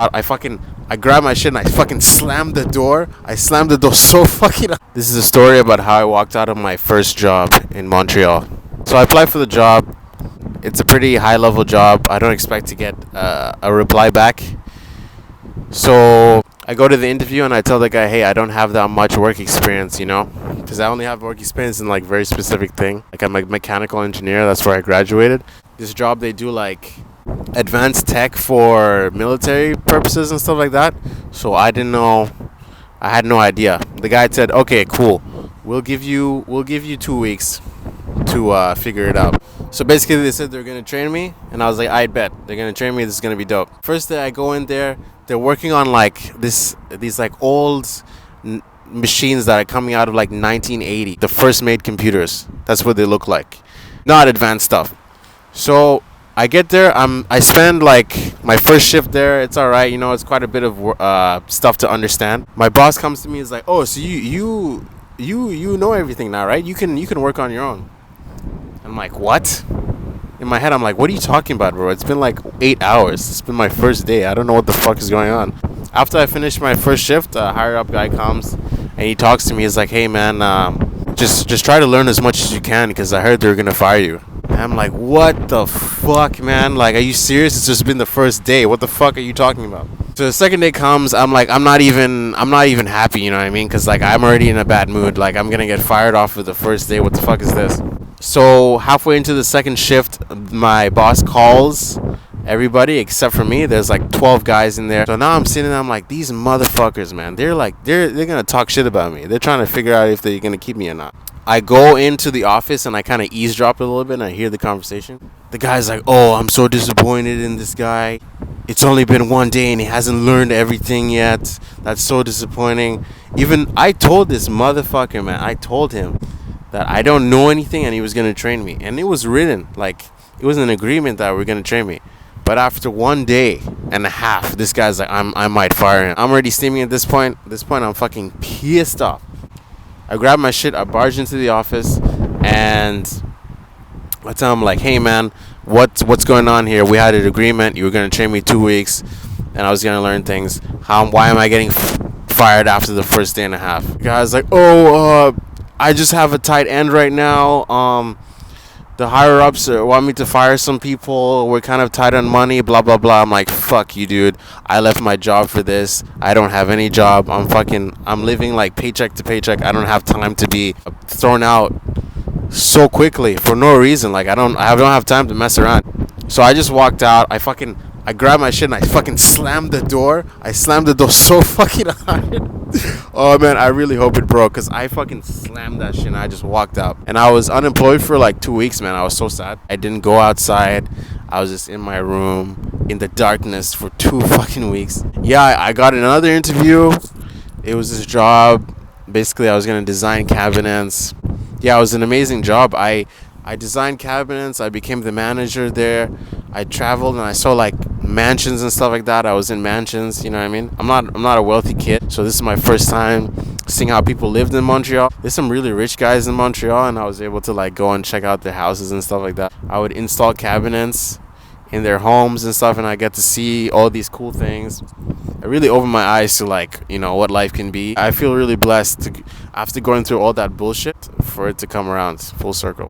I grabbed my shit and I fucking slammed the door. I slammed the door so fucking. This is a story about how I walked out of my first job in Montreal. So I applied for the job. It's a pretty high level job. I don't expect to get a reply back. So I go to the interview and I tell the guy, hey, I don't have that much work experience, because I only have work experience in like very specific thing. Like I'm a mechanical engineer. That's where I graduated. This job, they do like advanced tech for military purposes and stuff like that. So I didn't know. I had no idea. The guy said, okay, cool. We'll give you 2 weeks to figure it out. So basically they said they're going to train me, and I was like, I bet they're going to train me. This is going to be dope. First day I go in there, they're working on like these like old machines that are coming out of like 1980, the first made computers. That's what they look like, not advanced stuff. So I get there, I spend like my first shift there. It's all right, it's quite a bit of stuff to understand. My boss comes to me, is like, oh, so you know everything now, right? You can work on your own. I'm like, what? In my head, I'm like, what are you talking about, bro? It's been like 8 hours. It's been my first day. I don't know what the fuck is going on. After I finish my first shift, a higher up guy comes and he talks to me. He's like, hey man, just try to learn as much as you can, because I heard they're gonna fire you. And I'm like, what the fuck, man? Like, are you serious? It's just been the first day. What the fuck are you talking about? So the second day comes, I'm like, I'm not even happy, you know what I mean? Because like I'm already in a bad mood. Like I'm gonna get fired off of the first day. What the fuck is this? So halfway into the second shift, my boss calls everybody except for me. There's like 12 guys in there. So now I'm sitting there, I'm like, these motherfuckers, man. They're gonna talk shit about me. They're trying to figure out if they're gonna keep me or not. I go into the office and I kind of eavesdrop a little bit and I hear the conversation. The guy's like, oh, I'm so disappointed in this guy. It's only been 1 day and he hasn't learned everything yet. That's so disappointing. Even I told this motherfucker, man, I told him that I don't know anything and he was going to train me. And it was written, like, it was an agreement that we're going to train me. But after 1 day and a half, this guy's like, I might fire him. I'm already steaming at this point. At this point, I'm fucking pissed off. I grab my shit, I barge into the office, and I tell him, like, hey man, what's going on here? We had an agreement. You were going to train me 2 weeks, and I was going to learn things. Why am I getting fired after the first day and a half? The guy's like, I just have a tight end right now. The higher ups want me to fire some people. We're kind of tight on money, blah blah blah. I'm like, fuck you, dude. I left my job for this. I don't have any job. I'm living like paycheck to paycheck. I don't have time to be thrown out so quickly for no reason. Like I don't have time to mess around. So I just walked out. I grabbed my shit and I fucking slammed the door. I slammed the door so fucking hard. Oh man, I really hope it broke, because I fucking slammed that shit and I just walked out. And I was unemployed for like 2 weeks, man. I was so sad. I didn't go outside. I was just in my room in the darkness for 2 fucking weeks. Yeah, I got another interview. It was this job. Basically, I was going to design cabinets. Yeah, it was an amazing job. I designed cabinets. I became the manager there. I traveled and I saw like mansions and stuff like that. I was in mansions, you know what I mean? I'm not a wealthy kid, so this is my first time seeing how people lived in Montreal. There's some really rich guys in Montreal, and I was able to like go and check out their houses and stuff like that. I would install cabinets in their homes and stuff, and I get to see all these cool things. It really opened my eyes to like, what life can be. I feel really blessed after going through all that bullshit for it to come around full circle.